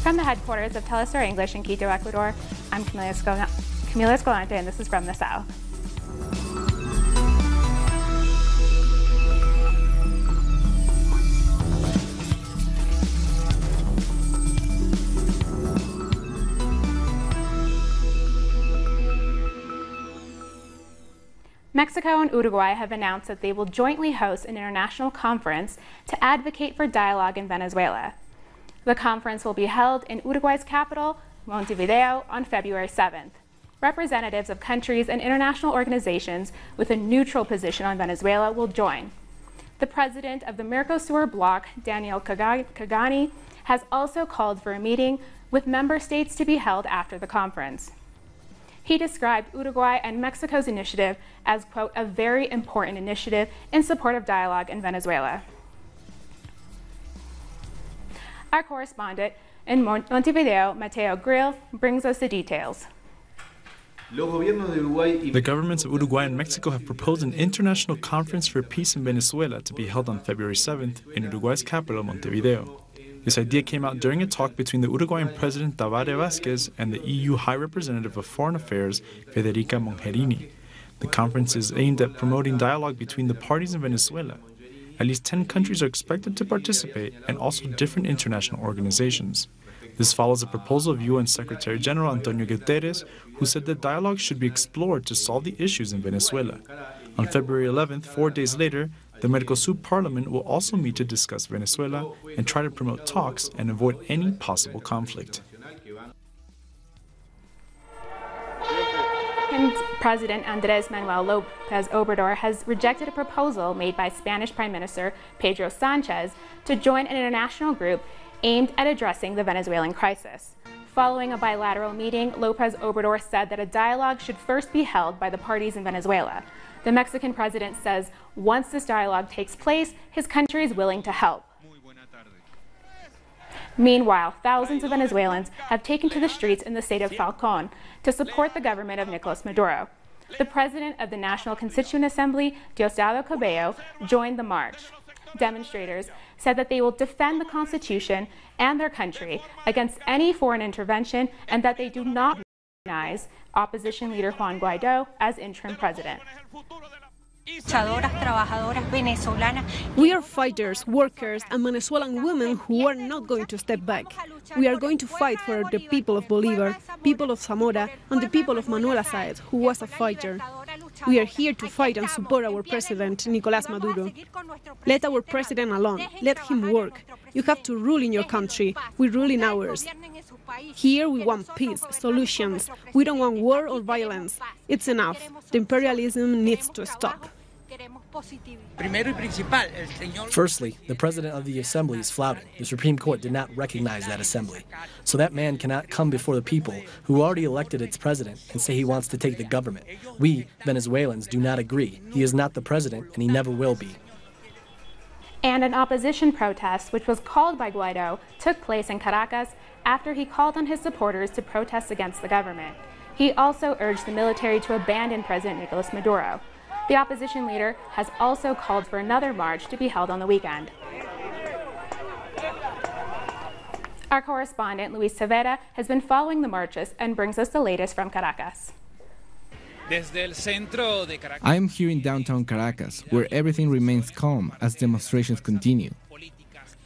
From the headquarters of Telesur English in Quito, Ecuador, I'm Camila Escalante, and this is From the South. Mexico and Uruguay have announced that they will jointly host an international conference to advocate for dialogue in Venezuela. The conference will be held in Uruguay's capital, Montevideo, on February 7th. Representatives of countries and international organizations with a neutral position on Venezuela will join. The president of the Mercosur bloc, Daniel Kagani, has also called for a meeting with member states to be held after the conference. He described Uruguay and Mexico's initiative as, quote, a very important initiative in support of dialogue in Venezuela. Our correspondent in Montevideo, Mateo Grill, brings us the details. The governments of Uruguay and Mexico have proposed an international conference for peace in Venezuela to be held on February 7th in Uruguay's capital, Montevideo. This idea came out during a talk between the Uruguayan President Tabaré Vázquez and the EU High Representative of Foreign Affairs, Federica Mogherini. The conference is aimed at promoting dialogue between the parties in Venezuela. At least 10 countries are expected to participate, and also different international organizations. This follows a proposal of UN Secretary General Antonio Guterres, who said that dialogue should be explored to solve the issues in Venezuela. On February 11th, 4 days later, the Mercosur Parliament will also meet to discuss Venezuela and try to promote talks and avoid any possible conflict. And President Andrés Manuel López Obrador has rejected a proposal made by Spanish Prime Minister Pedro Sánchez to join an international group aimed at addressing the Venezuelan crisis. Following a bilateral meeting, López Obrador said that a dialogue should first be held by the parties in Venezuela. The Mexican president says once this dialogue takes place, his country is willing to help. Meanwhile, thousands of Venezuelans have taken to the streets in the state of Falcón to support the government of Nicolás Maduro. The president of the National Constituent Assembly, Diosdado Cabello, joined the march. Demonstrators said that they will defend the Constitution and their country against any foreign intervention and that they do not recognize opposition leader Juan Guaidó as interim president. We are fighters, workers, and Venezuelan women who are not going to step back. We are going to fight for the people of Bolívar, people of Zamora, and the people of Manuela Sáenz, who was a fighter. We are here to fight and support our president, Nicolás Maduro. Let our president alone. Let him work. You have to rule in your country. We rule in ours. Here we want peace, solutions. We don't want war or violence. It's enough. The imperialism needs to stop. Firstly, the president of the assembly is flouting. The Supreme Court did not recognize that assembly. So that man cannot come before the people who already elected its president and say he wants to take the government. We, Venezuelans, do not agree. He is not the president, and he never will be. And an opposition protest, which was called by Guaidó, took place in Caracas after he called on his supporters to protest against the government. He also urged the military to abandon President Nicolás Maduro. The opposition leader has also called for another march to be held on the weekend. Our correspondent, Luis Tavera, has been following the marches and brings us the latest from Caracas. I am here in downtown Caracas, where everything remains calm as demonstrations continue.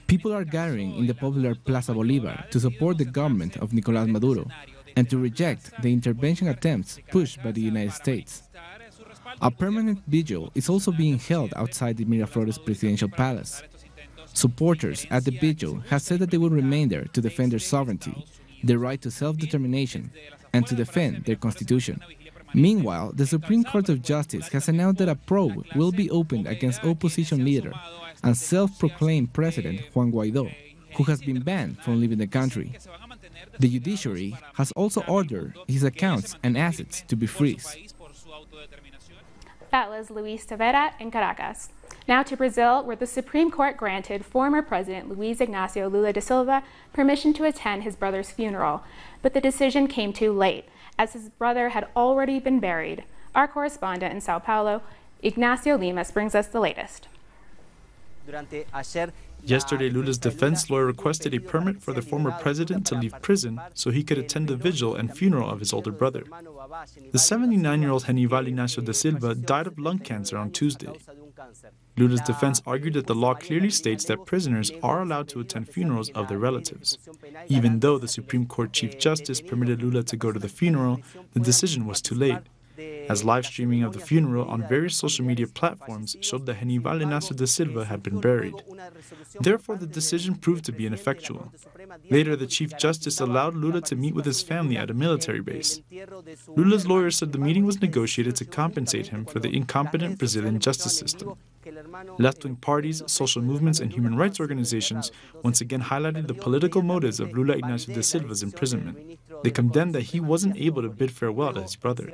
People are gathering in the popular Plaza Bolívar to support the government of Nicolás Maduro and to reject the intervention attempts pushed by the United States. A permanent vigil is also being held outside the Miraflores presidential palace. Supporters at the vigil have said that they will remain there to defend their sovereignty, their right to self-determination, and to defend their constitution. Meanwhile, the Supreme Court of Justice has announced that a probe will be opened against opposition leader and self-proclaimed President Juan Guaidó, who has been banned from leaving the country. The judiciary has also ordered his accounts and assets to be frozen. That was Luis Tavera in Caracas. Now to Brazil, where the Supreme Court granted former President Luiz Inácio Lula da Silva permission to attend his brother's funeral, but the decision came too late, as his brother had already been buried. Our correspondent in Sao Paulo, Ignacio Limas, brings us the latest. Yesterday, Lula's defense lawyer requested a permit for the former president to leave prison so he could attend the vigil and funeral of his older brother. The 79-year-old Lula da Silva died of lung cancer on Tuesday. Lula's defense argued that the law clearly states that prisoners are allowed to attend funerals of their relatives. Even though the Supreme Court Chief Justice permitted Lula to go to the funeral, the decision was too late, as live streaming of the funeral on various social media platforms showed that Lula da Silva had been buried. Therefore, the decision proved to be ineffectual. Later, the Chief Justice allowed Lula to meet with his family at a military base. Lula's lawyer said the meeting was negotiated to compensate him for the incompetent Brazilian justice system. Left-wing parties, social movements, and human rights organizations once again highlighted the political motives of Lula da Silva's imprisonment. They condemned that he wasn't able to bid farewell to his brother.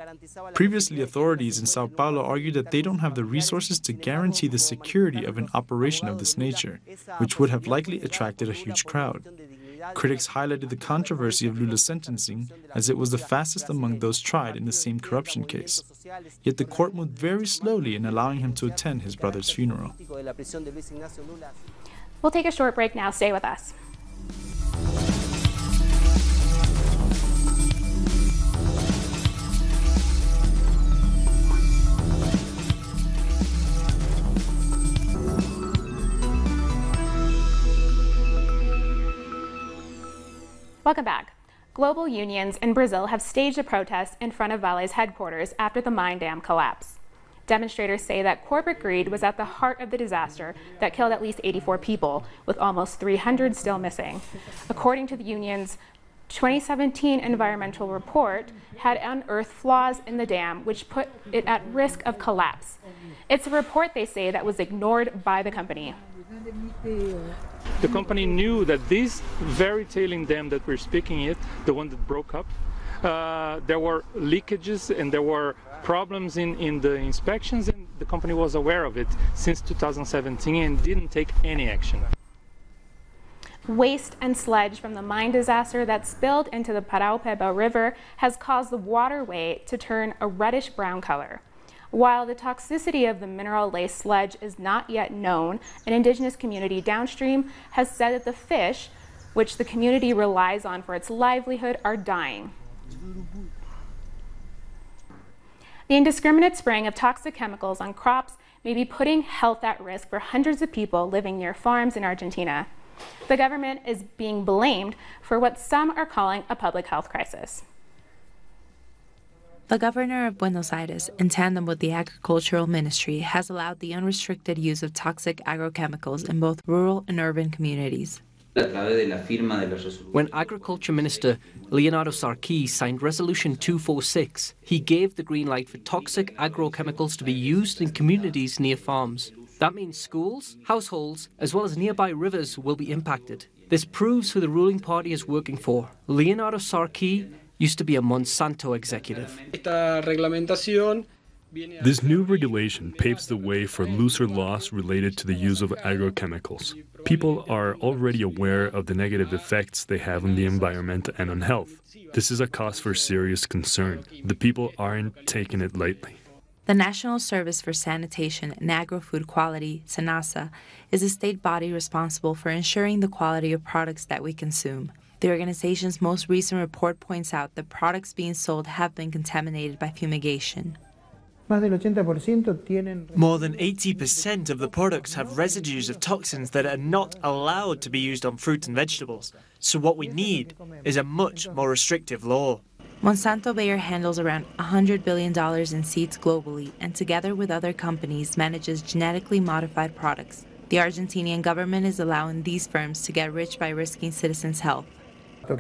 Previously, authorities in Sao Paulo argued that they don't have the resources to guarantee the security of an operation of this nature, which would have likely attracted a huge crowd. Critics highlighted the controversy of Lula's sentencing, as it was the fastest among those tried in the same corruption case. Yet the court moved very slowly in allowing him to attend his brother's funeral. We'll take a short break now. Stay with us. Welcome back. Global unions in Brazil have staged a protest in front of Vale's headquarters after the mine dam collapse. Demonstrators say that corporate greed was at the heart of the disaster that killed at least 84 people, with almost 300 still missing. According to the union's 2017 environmental report, had unearthed flaws in the dam which put it at risk of collapse. It's a report, they say, that was ignored by the company. The company knew that this very tailing dam that we're speaking it, the one that broke up, there were leakages and there were problems in the inspections, and the company was aware of it since 2017 and didn't take any action. Waste and sludge from the mine disaster that spilled into the Paraopeba River has caused the waterway to turn a reddish-brown color. While the toxicity of the mineral-laced sludge is not yet known, an indigenous community downstream has said that the fish, which the community relies on for its livelihood, are dying. The indiscriminate spraying of toxic chemicals on crops may be putting health at risk for hundreds of people living near farms in Argentina. The government is being blamed for what some are calling a public health crisis. The governor of Buenos Aires, in tandem with the Agricultural Ministry, has allowed the unrestricted use of toxic agrochemicals in both rural and urban communities. When Agriculture Minister Leonardo Sarquí signed Resolution 246, he gave the green light for toxic agrochemicals to be used in communities near farms. That means schools, households, as well as nearby rivers will be impacted. This proves who the ruling party is working for. Leonardo Sarquí used to be a Monsanto executive. This new regulation paves the way for looser laws related to the use of agrochemicals. People are already aware of the negative effects they have on the environment and on health. This is a cause for serious concern. The people aren't taking it lightly. The National Service for Sanitation and Agro-Food Quality, SENASA, is a state body responsible for ensuring the quality of products that we consume. The organization's most recent report points out that products being sold have been contaminated by fumigation. More than 80% of the products have residues of toxins that are not allowed to be used on fruit and vegetables. So what we need is a much more restrictive law. Monsanto Bayer handles around $100 billion in seeds globally, and together with other companies manages genetically modified products. The Argentinian government is allowing these firms to get rich by risking citizens' health. The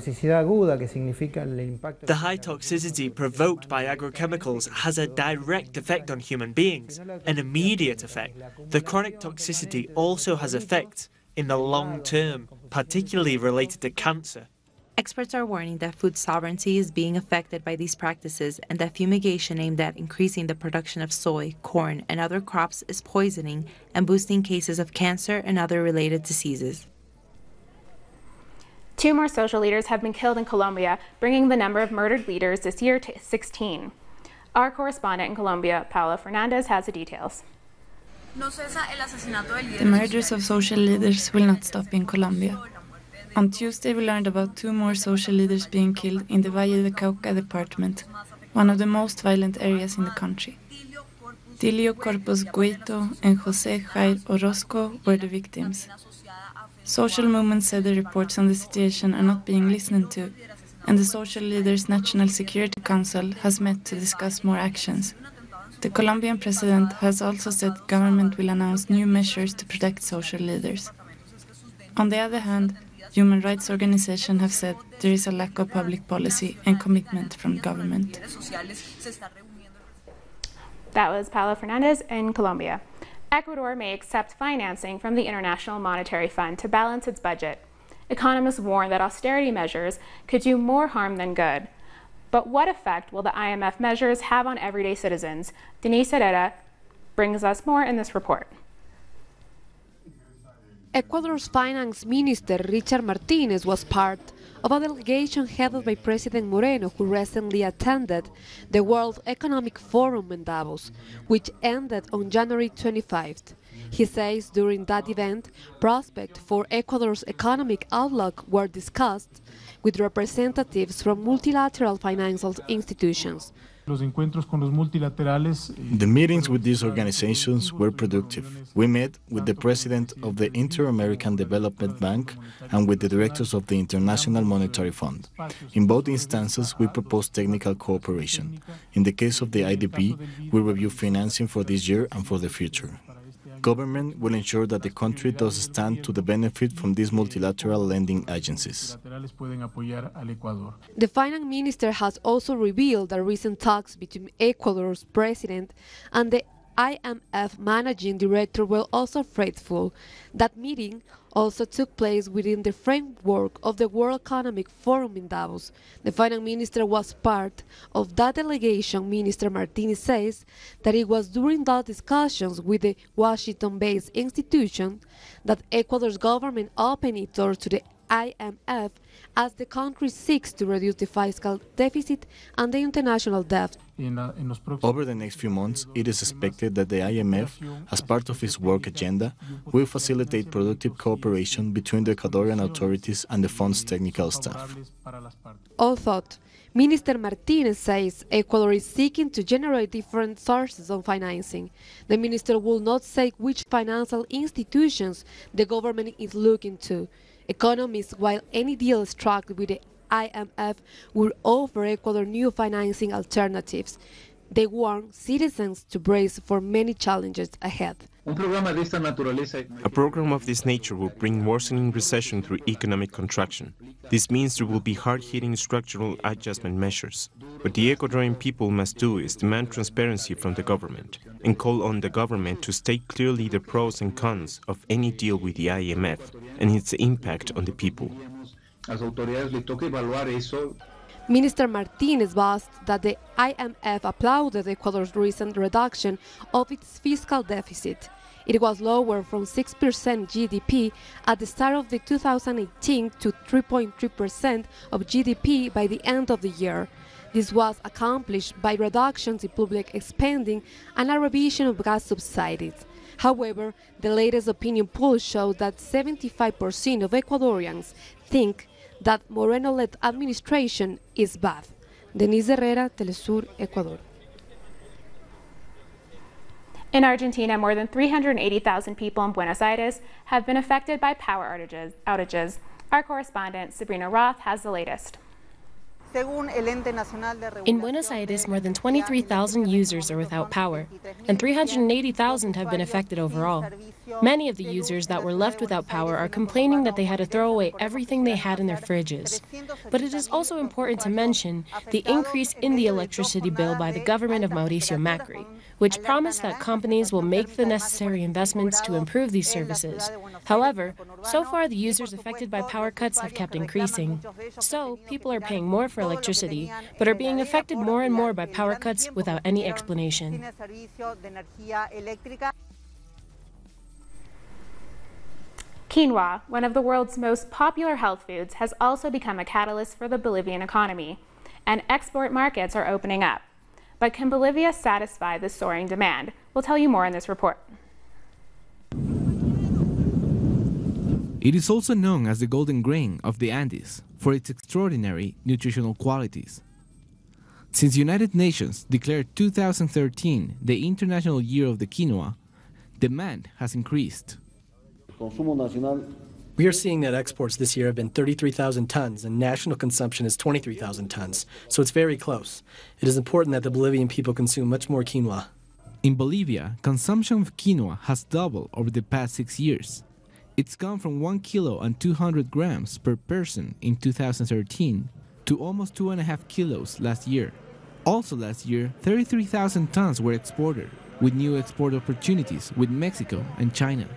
high toxicity provoked by agrochemicals has a direct effect on human beings, an immediate effect. The chronic toxicity also has effects in the long term, particularly related to cancer. Experts are warning that food sovereignty is being affected by these practices and that fumigation aimed at increasing the production of soy, corn, and other crops is poisoning and boosting cases of cancer and other related diseases. 2 more social leaders have been killed in Colombia, bringing the number of murdered leaders this year to 16. Our correspondent in Colombia, Paula Fernandez, has the details. The murders of social leaders will not stop in Colombia. On Tuesday, we learned about 2 more social leaders being killed in the Valle de Cauca department, one of the most violent areas in the country. Dilio Corpus Gueito and José Jair Orozco were the victims. Social movements said the reports on the situation are not being listened to, and the Social Leaders National Security Council has met to discuss more actions. The Colombian president has also said government will announce new measures to protect social leaders. On the other hand, human rights organizations have said there is a lack of public policy and commitment from government. That was Paulo Fernandez in Colombia. Ecuador may accept financing from the International Monetary Fund to balance its budget. Economists warn that austerity measures could do more harm than good. But what effect will the IMF measures have on everyday citizens? Denise Herrera brings us more in this report. Ecuador's finance minister, Richard Martinez, was part of a delegation headed by President Moreno, who recently attended the World Economic Forum in Davos, which ended on January 25th. He says during that event, prospects for Ecuador's economic outlook were discussed with representatives from multilateral financial institutions. The meetings with these organizations were productive. We met with the president of the Inter-American Development Bank and with the directors of the International Monetary Fund. In both instances, we proposed technical cooperation. In the case of the IDB, we review financing for this year and for the future. Government will ensure that the country does stand to the benefit from these multilateral lending agencies. The finance minister has also revealed that recent talks between Ecuador's president and the IMF managing director were also fruitful. That meeting also took place within the framework of the World Economic Forum in Davos. The finance minister was part of that delegation. Minister Martinez says that it was during those discussions with the Washington-based institution that Ecuador's government opened its doors to the IMF as the country seeks to reduce the fiscal deficit and the international debt. Over the next few months, it is expected that the IMF, as part of its work agenda, will facilitate productive cooperation between the Ecuadorian authorities and the fund's technical staff. Although Minister Martinez says Ecuador is seeking to generate different sources of financing, the minister will not say which financial institutions the government is looking to. Economists, while any deal struck with the IMF will offer Ecuador new financing alternatives, they warn citizens to brace for many challenges ahead. A program of this nature will bring worsening recession through economic contraction. This means there will be hard-hitting structural adjustment measures. What the Ecuadorian people must do is demand transparency from the government and call on the government to state clearly the pros and cons of any deal with the IMF and its impact on the people. Minister Martinez boasted that the IMF applauded Ecuador's recent reduction of its fiscal deficit. It was lowered from 6% GDP at the start of the 2018 to 3.3% of GDP by the end of the year. This was accomplished by reductions in public spending and a revision of gas subsidies. However, the latest opinion poll showed that 75% of Ecuadorians think that Moreno-led administration is bad. Denise Herrera, Telesur, Ecuador. In Argentina, more than 380,000 people in Buenos Aires have been affected by power outages. Our correspondent, Sabrina Roth, has the latest. In Buenos Aires, more than 23,000 users are without power, and 380,000 have been affected overall. Many of the users that were left without power are complaining that they had to throw away everything they had in their fridges. But it is also important to mention the increase in the electricity bill by the government of Mauricio Macri, which promised that companies will make the necessary investments to improve these services. However, so far the users affected by power cuts have kept increasing. So, people are paying more for electricity, but are being affected more and more by power cuts without any explanation. Quinoa, one of the world's most popular health foods, has also become a catalyst for the Bolivian economy, and export markets are opening up. But can Bolivia satisfy the soaring demand? We'll tell you more in this report. It is also known as the golden grain of the Andes for its extraordinary nutritional qualities. Since the United Nations declared 2013 the International Year of the Quinoa, demand has increased. We are seeing that exports this year have been 33,000 tons and national consumption is 23,000 tons, so it's very close. It is important that the Bolivian people consume much more quinoa. In Bolivia, consumption of quinoa has doubled over the past 6 years. It's gone from 1 kilo and 200 grams per person in 2013 to almost 2.5 kilos last year. Also last year, 33,000 tons were exported, with new export opportunities with Mexico and China.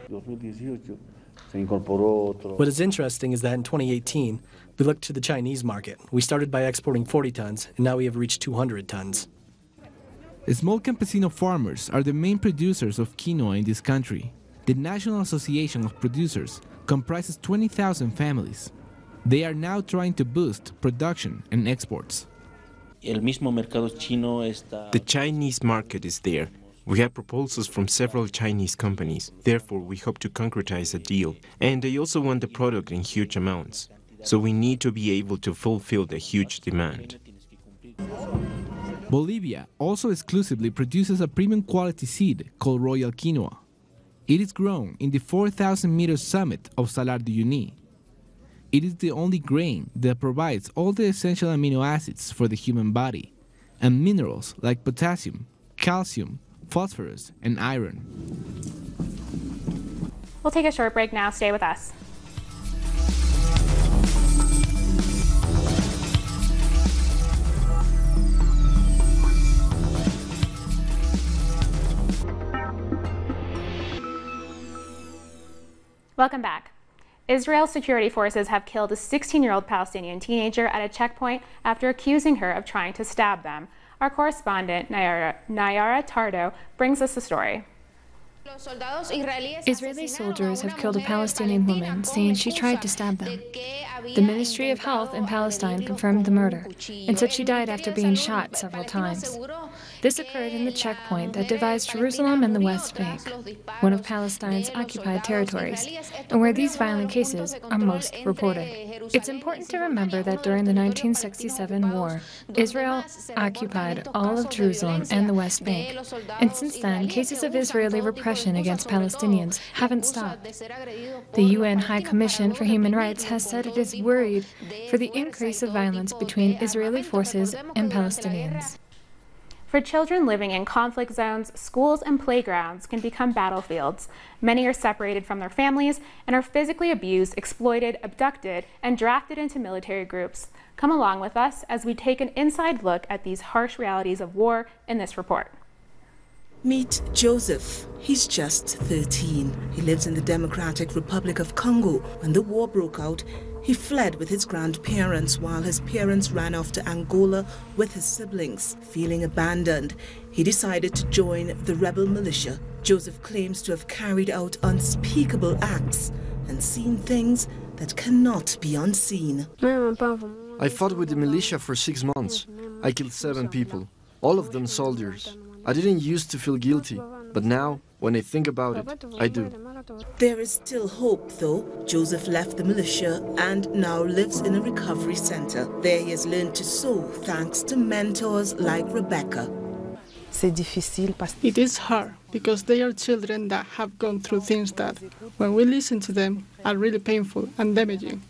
What is interesting is that in 2018, we looked to the Chinese market. We started by exporting 40 tons, and now we have reached 200 tons. Small campesino farmers are the main producers of quinoa in this country. The National Association of Producers comprises 20,000 families. They are now trying to boost production and exports. The Chinese market is there. We have proposals from several Chinese companies. Therefore, we hope to concretize a deal. And they also want the product in huge amounts. So we need to be able to fulfill the huge demand. Bolivia also exclusively produces a premium quality seed called Royal Quinoa. It is grown in the 4,000-meter summit of Salar de Uyuni. It is the only grain that provides all the essential amino acids for the human body and minerals like potassium, calcium, phosphorus, and iron. We'll take a short break now. Stay with us. Welcome back. Israel's security forces have killed a 16-year-old Palestinian teenager at a checkpoint after accusing her of trying to stab them. Our correspondent, Nayara Tardo, brings us the story. Israeli soldiers have killed a Palestinian woman, saying she tried to stab them. The Ministry of Health in Palestine confirmed the murder and said she died after being shot several times. This occurred in the checkpoint that divides Jerusalem and the West Bank, one of Palestine's occupied territories, and where these violent cases are most reported. It's important to remember that during the 1967 war, Israel occupied all of Jerusalem and the West Bank, and since then, cases of Israeli repression against Palestinians haven't stopped. The UN High Commission for Human Rights has said it is worried for the increase of violence between Israeli forces and Palestinians. For children living in conflict zones, schools and playgrounds can become battlefields. Many are separated from their families and are physically abused, exploited, abducted, and drafted into military groups. Come along with us as we take an inside look at these harsh realities of war in this report. Meet Joseph. He's just 13. He lives in the Democratic Republic of Congo. When the war broke out, he fled with his grandparents while his parents ran off to Angola with his siblings. Feeling abandoned, he decided to join the rebel militia. Joseph claims to have carried out unspeakable acts and seen things that cannot be unseen. I fought with the militia for 6 months. I killed 7 people, all of them soldiers. I didn't used to feel guilty, but now, when I think about it, I do. There is still hope, though. Joseph left the militia and now lives in a recovery center. There he has learned to sew thanks to mentors like Rebecca. It is hard because they are children that have gone through things that, when we listen to them, are really painful and damaging.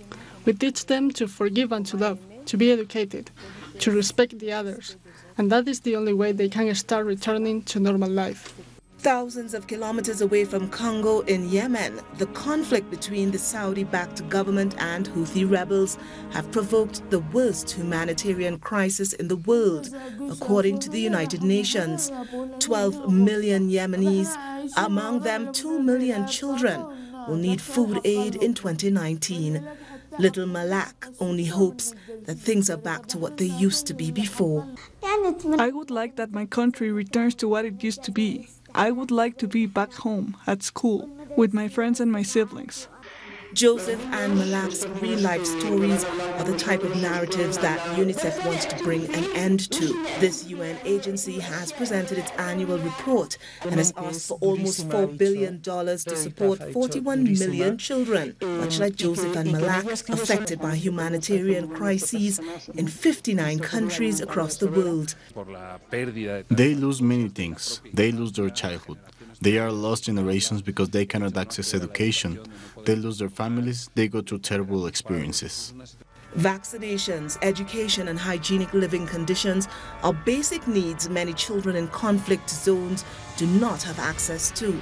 We teach them to forgive and to love, to be educated, to respect the others, and that is the only way they can start returning to normal life. Thousands of kilometers away from Congo in Yemen, the conflict between the Saudi-backed government and Houthi rebels have provoked the worst humanitarian crisis in the world, according to the United Nations. 12 million Yemenis, among them 2 million children, will need food aid in 2019. Little Malak only hopes that things are back to what they used to be before. I would like that my country returns to what it used to be. I would like to be back home, at school, with my friends and my siblings. Joseph and Malak's real-life stories are the type of narratives that UNICEF wants to bring an end to. This UN agency has presented its annual report and has asked for almost $4 billion to support 41 million children, much like Joseph and Malak, affected by humanitarian crises in 59 countries across the world. They lose many things. They lose their childhood. They are lost generations because they cannot access education. They lose their families. They go through terrible experiences. Vaccinations, education, and hygienic living conditions are basic needs many children in conflict zones do not have access to.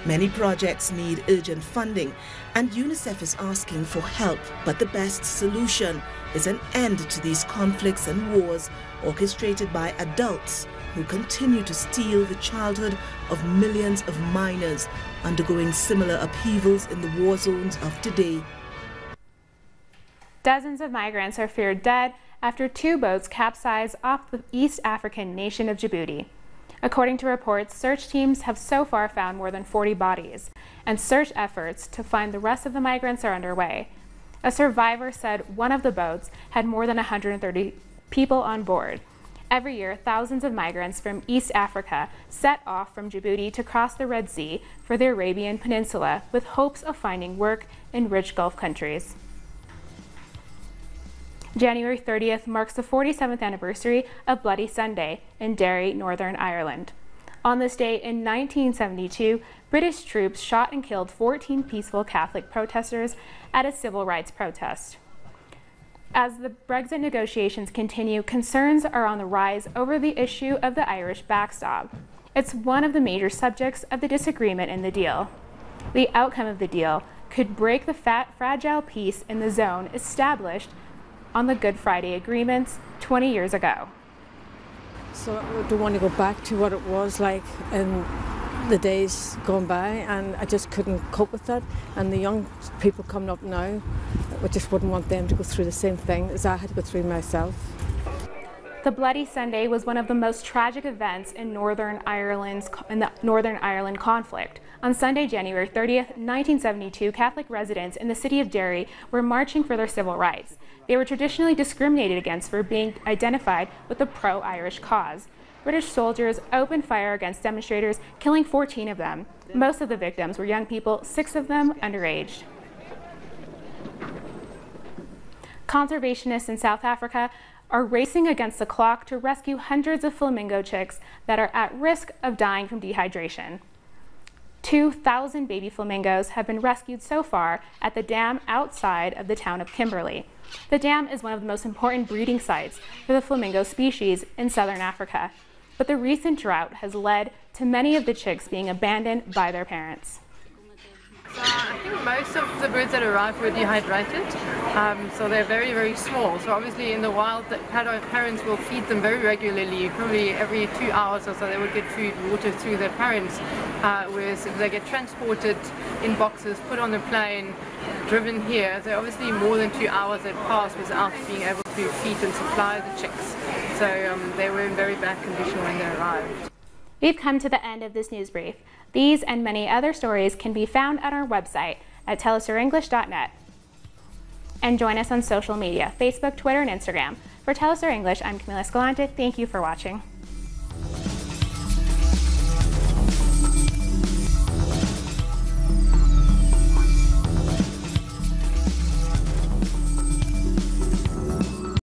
Many projects need urgent funding, and UNICEF is asking for help. But the best solution is an end to these conflicts and wars orchestrated by adults who continue to steal the childhood of millions of minors undergoing similar upheavals in the war zones of today. Dozens of migrants are feared dead after 2 boats capsized off the East African nation of Djibouti. According to reports, search teams have so far found more than 40 bodies, and search efforts to find the rest of the migrants are underway. A survivor said one of the boats had more than 130 people on board. Every year, thousands of migrants from East Africa set off from Djibouti to cross the Red Sea for the Arabian Peninsula with hopes of finding work in rich Gulf countries. January 30th marks the 47th anniversary of Bloody Sunday in Derry, Northern Ireland. On this day in 1972, British troops shot and killed 14 peaceful Catholic protesters at a civil rights protest. As the Brexit negotiations continue, concerns are on the rise over the issue of the Irish backstop. It's one of the major subjects of the disagreement in the deal. The outcome of the deal could break the fragile peace in the zone established on the Good Friday agreements 20 years ago. So I don't want to go back to what it was like in the days gone by, and I just couldn't cope with that. And the young people coming up now, I just wouldn't want them to go through the same thing as I had to go through myself. The Bloody Sunday was one of the most tragic events in the Northern Ireland conflict. On Sunday, January 30th, 1972, Catholic residents in the city of Derry were marching for their civil rights. They were traditionally discriminated against for being identified with the pro-Irish cause. British soldiers opened fire against demonstrators, killing 14 of them. Most of the victims were young people, 6 of them underage. Conservationists in South Africa are racing against the clock to rescue hundreds of flamingo chicks that are at risk of dying from dehydration. 2,000 baby flamingos have been rescued so far at the dam outside of the town of Kimberley. The dam is one of the most important breeding sites for the flamingo species in southern Africa, but the recent drought has led to many of the chicks being abandoned by their parents. I think most of the birds that arrived were dehydrated, so they're very, very small. So obviously in the wild, the parents will feed them very regularly, probably every 2 hours or so they would get food, water through their parents, whereas if they get transported in boxes, put on the plane, driven here, so obviously more than 2 hours had passed without being able to feed and supply the chicks. So they were in very bad condition when they arrived. We've come to the end of this news brief. These and many other stories can be found on our website at tellusarenglish.net. And join us on social media, Facebook, Twitter, and Instagram. For Tell Us Our English, I'm Camila Escalante. Thank you for watching.